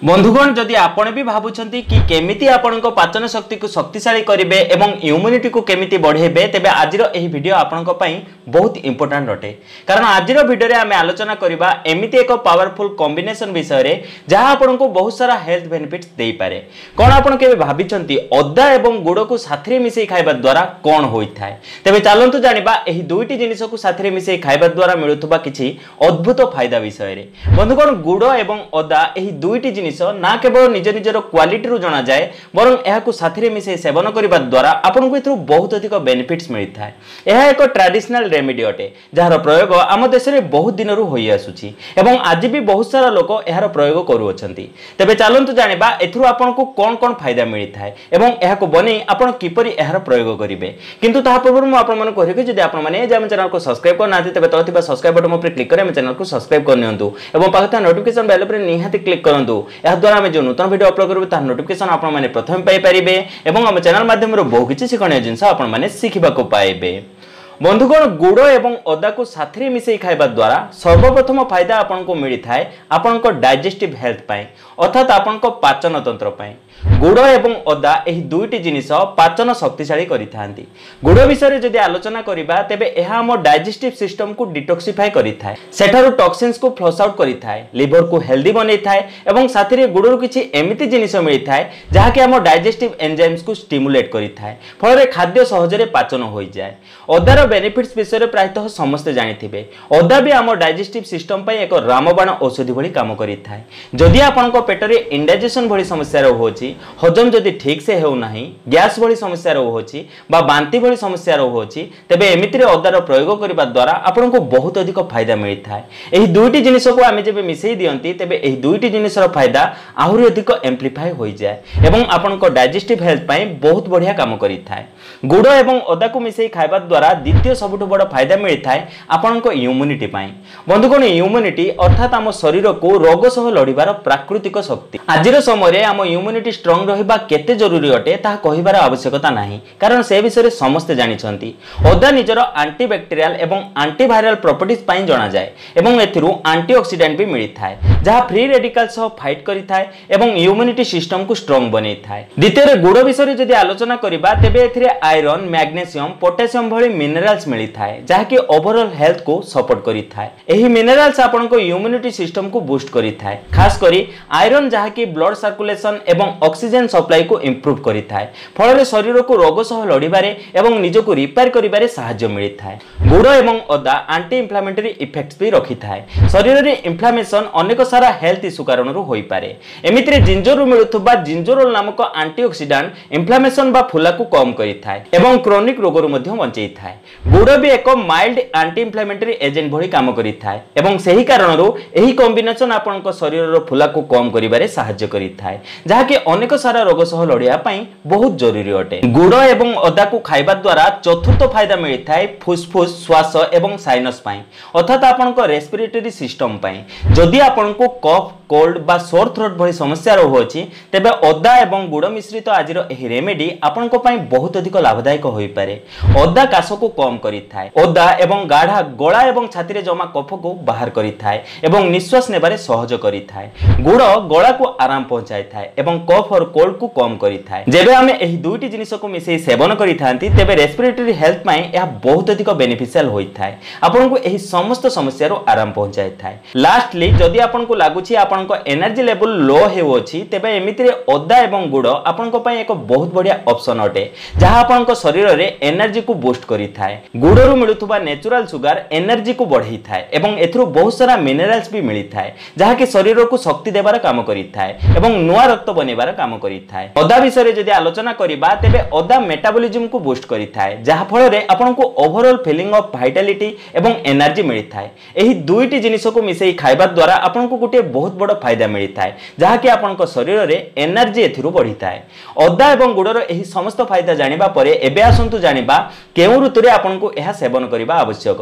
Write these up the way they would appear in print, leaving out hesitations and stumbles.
बंधुगण जदि आपण भी भावुंट कि केमिति आपण पाचन शक्ति को शक्तिशाली करेंगे एवं इम्यूनिटी को केमिति बढ़ेबे तेबे आजिर एही वीडियो आपण बहुत इंपोर्टेंट अटे। कारण आजिर वीडियो रे आमे आलोचना करिबा एमिति एक पावरफुल कॉम्बिनेशन विषय रे जहां आपण बहुत सारा हेल्थ बेनिफिट्स देई पारे। कोन आपण केबे भाबिचंती अदा एवं गुड़ को साथरे मिसई खाइबा द्वारा कोन होई थाए? तेबे चलंतु जानिबा एही दुईटी जिनिस को साथरे मिसई खाइबा द्वारा मिलुथबा किछि अद्भुत फायदा विषय रे। बंधुगण गुड़ एवं अदा एही दुईटी ना केवल निज निजर क्वालिटी जना जाए बरं यह साथी मिसे सेवन करने द्वारा आपको ए बहुत अधिक बेनिफिट्स मिलता है। यह एक ट्रेडिशनल रेमेडी अटे जार प्रयोग आम देश में बहुत दिन होई आसुची एवं आज भी बहुत सारा लोक यार प्रयोग करुअछंती। तेबे चलंतु जानिबा एथुरु आपनको कोन कोन फायदा मिलता है एवं यह बनै आपण किपरि यार प्रयोग करिवे। किंतु ता पूर्व मु आपण मन कहि कि जदि आपण माने जे हम चैनल को सब्सक्राइब करना तेबे तथिबा सब्सक्राइब बटन पर क्लिक करे हम चैनल को सब्सक्राइब कर नियंतु एवं पाखता नोटिफिकेशन बेल पर निहाती क्लिक करंतु। यह द्वारा आम जो नूतन वीडियो अपलोड करूँ तार नोटिफिकेशन आपण माने प्रथम पाई परिबे एवं आम चैनल माध्यम बहुत किछि शिक्षणीय जिनस आपण माने शिखिबा को पाइबे। बंधुगण गुड़ एवं अदा को साथी मिसई खाइबा द्वारा सर्वप्रथम फायदा आपको मिलता है आपण डाइजेस्टिव हेल्थ पाई अर्थात आपण पाचन तंत्र पाई। गुड़ एवं अदा एही दुईटी जिनिस पाचन शक्तिशाली करिथांती। गुड़ विषय जदि आलोचना करिबा तेबे एहा हम डाइजेस्टिव सिस्टम को डिटॉक्सिफाई करिथाय, सेठारु टॉक्सिन्स को फ्लश आउट करिथाय, लिवर को हेल्दी बनैथाय एवं साथी रे गुड़रु किछि एमिति जिनिस मिलिथाय जहा कि हम डाइजेस्टिव एंजाइम्स को स्टिमुलेट करिथाय फल रे खाद्य सहजरे पाचन होई जाय। अदार बेनिफिट्स विषय प्रायतः समस्ते जानिथिबे। अदा भी आम डाइजेस्टिव सिस्टम पई एक रामबाण औषधि भली काम करिथाय। जदि आपनको पेटरे इंडाइजेशन भली समस्या होछि, हजम जदि ठीक से हो नाही, गैस भली समस्या होछि बा बांती भली समस्या होछि तेबे एमितिरे अदार प्रयोग करिबा द्वारा आपनको बहुत अधिक फायदा मिलिथाय। एही दुईटी जिनिस को आमे जेबे मिसई दियंती तेबे एही दुईटी जिनिसर फायदा आहुरि अधिक एम्प्लीफाई होई जाय एवं आपनको डाइजेस्टिव हेल्थ पई बहुत बढ़िया काम करिथाय। गुड़ एवं अदा को मिसई खाइबा द्वारा द्वितीय सबुठ बड़ फायदा मिलता है आपनको इम्यूनिटी पाई। बंधुगण इम्यूनिटी अर्थात आम शरीर को रोग सह लड़िबार प्राकृतिक शक्ति। आजिर समय आम इम्यूनिटी स्ट्रंग रहिबा केते जरूरी अटे ताहा कहिबार आवश्यकता नाही, कारण से विषय समस्ते जानिछंती। अदा निजर एंटीबैक्टीरियल एवं एंटीवायरल प्रॉपर्टीज पाई जणा जाय एवं एथिरु एंटीऑक्सीडेंट भी मिलिथाय जहा फ्री रेडिकल सह फाइट करिथाय एवं इम्यूनिटी सिस्टम को स्ट्रंग बनैथाय। द्वितीय गुड़ विषय जदि आलोचना करिबा तेबे एथिरे आयरन, मैग्नीशियम, पोटेशियम भली मिनरल्स मिलता है जहा कि ओवरऑल हेल्थ को सपोर्ट करिथाय। एही मिनरल्स आपनको इम्यूनिटी सिस्टम को बूस्ट करिथाय। खास करी आयरन जहा कि ब्लड सर्कुलेशन एवं ऑक्सीजन सप्लाई को इंप्रूव करिथाय फल रे शरीर को रोग सह लड़िबारे एवं निज को रिपेयर करिबारे सहायता मिलिथाय। गुड़ एवं अदा एंटी इंफ्लेमेटरी इफेक्ट्स भी रखिथाय। शरीर रे इंफ्लेमेशन अनेक सारा हेल्थ इश्यू कारणरू होई पारे। एमितिरे जिंजरु मिलुथबा जिंजरोल नामक एंटीऑक्सीडेंट इंफ्लेमेशन बा फुला को कम करिथाय एवं क्रोनिक रोगरु मध्ये बंचै थाय। गुड़ भी एक माइल्ड एंटी इंफ्लेमेटरी एजेंट भली काम करिथाय एवं सेही कारणरू एही कॉम्बिनेशन आपनक शरीर रो फुला को कम करिबारे सहायता करिथाय जहा कि अनेक सारा रोग सह लड़िया पई बहुत जरूरी अटे। गुड़ एवं अदा को खाइबा द्वारा चतुर्थ फायदा मिलता है फुसफुस, श्वास एवं साइनस पई अर्थात आपनक रेस्पिरेटरी सिस्टम पई। जदि आपनको कफ, कोल्ड बा सोर थ्रोट भली समस्या होछि तेबे अदा एवं गुड़ मिश्रित आजिर एही रेमेडी आपनको पई बहुत अधिक लाभदायक होई पारे। अदा काश को कम करिथाय। अदा एवं गाढ़ा गला एवं छाती रे जमा कफ को बाहर करिथाय एवं निश्वास नेबारे सहज करिथाय। गुड़ गला को आराम पहुंचाई थाय एवं कफ और कोल्ड को कम करिथाय। जेबे हमें एही दुईटी जिनिस को मिसई सेवन करिथांती तेबे रेस्पिरेटरी हेल्थ पई यह बहुत अधिक बेनिफिशियल होइथाय। आपनको एही समस्त समस्या रो आराम पहुंचाई थाय। लास्टली जदि आपनको लागुची आपनको एनर्जी लेवल लो हेउछि तेबे एमितिरे अदा एवं गुड़ आपनको पई एक बहुत बढ़िया ऑप्शन अटे जहा आपनको शरीर रे एनर्जी को बूस्ट करिथाय। गुड़रु मिलुथबा नेचुरल सुगर एनर्जी को बढ़ाइथाय एवं एथरु बहुत सारा मिनरल्स भी मिलिथाय जहा कि शरीर को शक्ति देबार काम करिथाय एवं नुआ रक्त बनेबार काम करिथाय। अदा विषय जदि आलोचना करिबा तेबे अदा मेटाबॉलिज्म को बूस्ट करिथाय जहा फल रे आपनको ओवरऑल फीलिंग ऑफ वाइटैलिटी एवं एनर्जी मिलिथाय। एही दुईटी जिनिस को मिसई खाइबा द्वारा आपनको गुटे बहुत बड़ फायदा मिलिथाय जहा कि आपनको शरीर रे एनर्जी एथिरु बढ़िथाय। अदा एवं गुड़र एही समस्त फायदा जानिबा परे एबे आसंतु जानिबा केउ ऋतुरे आपनको यह सेवन करने आवश्यक।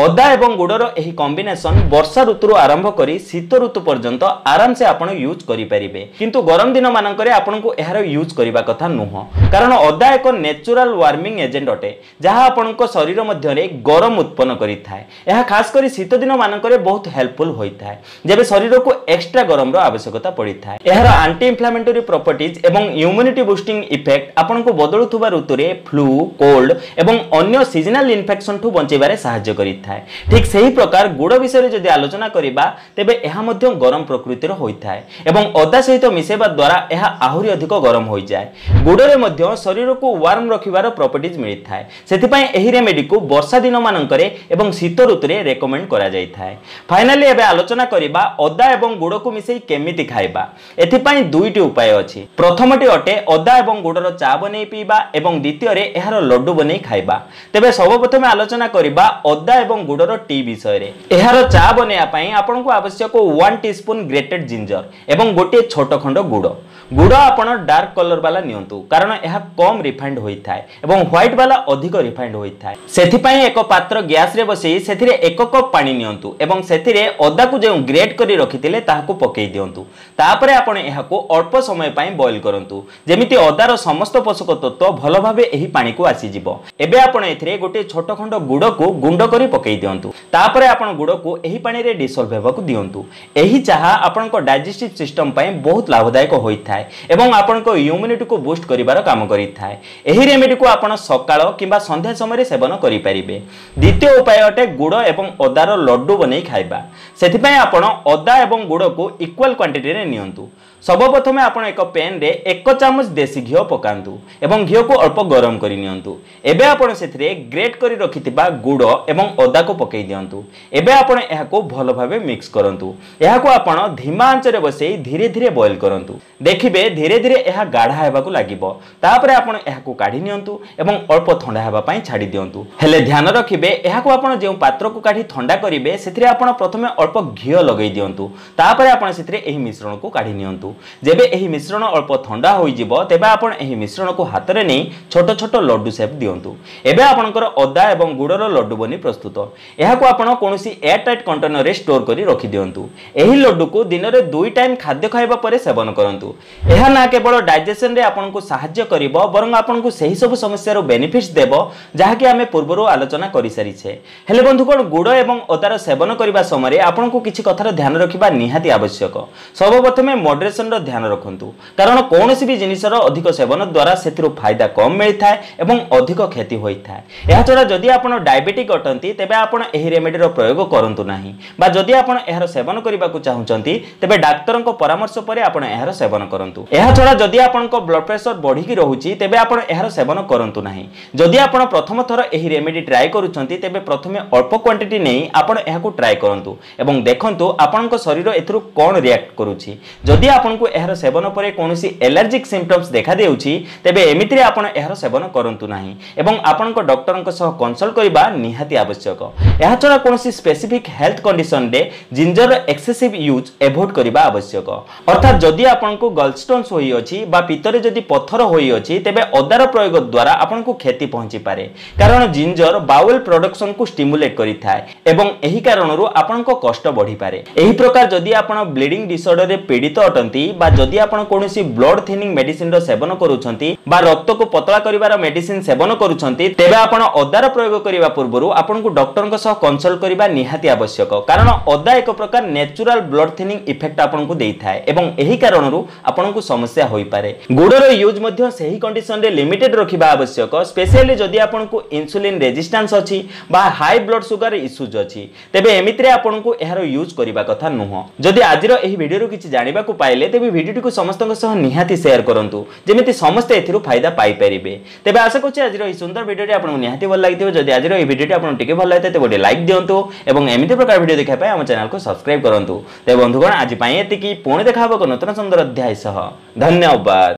अदा एवं गुड़र यह कॉम्बिनेशन वर्षा ऋतु आरंभ करी शीत ऋतु पर्यंत आराम से आपण यूज करि परिबे, किंतु गरम दिन मानकरे आपनको एहार यूज करबा कथा नुह, कारण अदा एक नेचुरल वार्मिंग एजेंट अटे जहाँ आपनको शरीर मध्यरे गरम उत्पन्न करिथाय। यह खास करी शीत दिन मानकरे बहुत हेल्पफुल होइथाय जेबे शरीर को एक्स्ट्रा गरम रो आवश्यकता पड़िथाय। एहार एंटी इन्फ्लेमेटरी प्रॉपर्टीज एवं इम्यूनिटी बूस्टिंग इफेक्ट आपनको बदलुथुबा ऋतुरे फ्लू, कोल्ड एवं अन्य सीजनल इन्फेक्शन ठु बंचेबारे सहायता करिथाय। ठीक सही प्रकार गुड़ विषय जदि आलोचना करिबा तेबे एहा मध्य गरम प्रकृतिर होइथाय एवं अदा सहित मिसेबा द्वारा एहा आहुरी अधिक गरम होई जाय। गुड़रे मध्य शरीर को वार्म रखिबार प्रॉपर्टीज मिलिथाय, सेथिपय एही रेमेडी को वर्षा दिन मानकरे एवं शीत ऋतुरे रेकमेंड करा जायथाय। फाइनली एबे आलोचना करिबा अदा एवं गुड़ को मिसई केमिति खाइबा। एथिपय दुईटी उपाय अछि। प्रथमटी अटे अदा एवं गुड़र चा बनै पीबा एवं द्वितीय रे एहार लड्डू बनै खाइबा। तेबे सर्वप्रथम आलोचना करिबा अदा एवं गुड़र टी विषय रे। एहार चा बनेया पई आपनको आवश्यक 1 टीस्पून ग्रेटेड जिंजर एवं गोटे छोट खंड गुड़। गुड़ आपण डार्क कलर वाला नियंतु, कारण यह कम रिफाइंड होइथाय एवं व्हाइट वाला अधिक रिफाइंड होइथाय। सेथिपय एक पात्र गैस रे बसई सेथिरे 1 कप पानी नियंतु एवं सेथिरे अदा को जे ग्रेट करी रखिथिले ताहाको पकेई दियंतु। तापरे आपण एहाको अल्प समय पई बॉईल करंतु, जेमिति अदार समस्त पोषक तत्व भलो भाबे एही पानी को आसी जिवो। एबे आपण एथिरे गोटे छोट खंड गुड़ को गुंड करी पकेई दियंतु। तापरे आपण गुड़ को एही पानी रे डिसॉल्व हेबाकू दियंतु। एही चाहा आपनको डाइजेस्टिव सिस्टम पई बहुत लाभदायक होइथाय एवं आपनको इम्यूनिटी को बूस्ट करिवार काम करिथाय। एही रेमेडी को आपण सकाळ किबा संध्या समय सेवन करि परिबे। द्वितीय उपाय अटे गुड़ एवं अदार लड्डू बनै खाइबा। सेथिपय आपण अदा एवं गुड़ को इक्वल क्वांटिटी रे नियंतु। सर्वप्रथमे आपण एक पैन रे 1 चमच देसी घिओ पकांतु एवं घिओ को अल्प गरम करि नियंतु। एबे आपण सेथिरे ग्रेट करि रखिथिबा गुड़ एवं अदा को पकेई दियंतु। एबे आपण एहाको भलो भाबे मिक्स करंतु। एहाको आपण धीमा आंच रे बसई धीरे धीरे बॉईल करंतु। देखिबे धीरे धीरे एहा गाढ़ा हेबाकू लागिबो। तापरे आपण एहाको काढी नियंतु एवं अल्प ठंडा हेबा पई छाडी दियंतु। हेले ध्यान रखिबे एहाको आपण जे पात्र को काढी ठंडा करिवे सेथिरे आपण प्रथमे अल्प घिओ लगेई दियंतु। तापरे आपण सेथिरे एही मिश्रण को काढी नियंतु। जेबे एही मिश्रण अल्प ठंडा होई जिवो तेबे आपण एही मिश्रण को हाथ रे नै छोट छोट लड्डू शेप दियंतु। एबे आपणकर अदा एवं गुड़र लड्डू बनी प्रस्तुत। एहाको आपण कोनोसी एयर टाइट कंटेनर रे स्टोर करी रखि दियंतु। एही लड्डू को दिन रे 2 टाइम खाद्य खाइबा परे सेवन करंतु। एहा ना केवल डाइजेशन रे आपनको सहाय्य करिवो बरंग आपनको सही सब समस्या रो बेनिफिट्स देबो जहा कि हमें पूर्वरो आलोचना करि सारी छे। हेले बंधुगण गुड़ एवं अदार सेवन करिबा समय रे आपनको किछि कथार ध्यान रखिबा निहाती आवश्यक। सर्वप्रथमे मॉडरेशन रो ध्यान रखंतु, कारण कोनोसी भी जिनिसर अधिक सेवन द्वारा सेतिरो फायदा कम मिलथाय एवं अधिक क्षति होइथाय। एहा छडा जदि आपण डायबिटिक अटंती तेबे आपण एही रेमेडी रो प्रयोग करंतु नाही, बा जदि आपण एहार सेवन करिबाकू चाहुचंती तेबे डाक्टरक परामर्श परे आपण एहार सेवन करंतु। एहा छडा जदि आपनक ब्लड प्रेशर बढ़ी की रहुची तेबे आपण एहार सेवन करंतु नाही। जदि आपण प्रथम थर एही रेमेडी ट्राई करूचंती तेबे प्रथमे अल्प क्वांटिटी नै आपण एहाकू ट्राई करंतु एवं देखंतु आपनक शरीर एथरु कोन रिएक्ट करूची। जदि आपनको एहार सेवन परे कोनोसी एलर्जिक सिम्पटम्स देखा देउची तेबे एमितिरे आपण एहार सेवन करंतु नाही एवं आपनक डॉक्टरक सह कंसल्ट करिबा निहाती आवश्यक। एहा छडा कोनोसी स्पेसिफिक हेल्थ कंडीशन रे जिंजर एक्सेसिव यूज अवॉइड करिबा आवश्यक। अर्थात जदि आपनको गॉलस्टोन्स होई अछि बा पितरे जदि पत्थर होई अछि तेबे अदार प्रयोग द्वारा आपनको क्षति पहुंची पारे, कारण जिंजर बाउल प्रोडक्शन को स्टिमुलेट करिथाय एवं एही कारणरू आपनको कष्ट बढ़ी पारे। एही प्रकार जदि आपण ब्लीडिंग डिसऑर्डर रे पीड़ित अटंती बा जदि आपण कोनोसी ब्लड थिनिंग मेडिसिन रो सेवन करूछंती बा रक्त को पतला करिवार मेडिसिन सेवन करूछंती तेबे आपण अदार प्रयोग करिवा पूर्वरु आपनको डॉक्टरक सह कंसल्ट करिबा निहाती आवश्यक, कारण अदा एक प्रकार नेचुरल ब्लड थिनिंग इफेक्ट आपनको देइथाय एवं एही कारणरू आपनको समस्या होई पारे। गुड़र यूज मध्य सही कंडीशन रे लिमिटेड रखिबा आवश्यक, स्पेशली जदि आपनको इंसुलिन रेजिस्टेंस अछि बा हाई ब्लड शुगर इश्यूज अछि तेबे एमित्रे आपनको एहार यूज करिबा कथा नुह। जदि आजिर एही वीडियो रो किछि जानिबा को पाइले तेबे वीडियो को समस्तक सह निहाती शेयर करंतु जेमिति समस्त एथिरु फायदा पाई परिबे। तेबे आशा करछि आजिर एही सुंदर वीडियो आपनको निहाती भल लागिथिबो। जदि आजिर एही वीडियो आपनको टिके भल लागते तेबे लाइक दियंतु एवं एमिति प्रकार वीडियो देखा पाए हम चैनल को सब्सक्राइब करंतु। तेबे बंधुगण आज पई एतिकी पुणी देखा हबो नतन सुंदर अध्याय सह। धन्यवाद।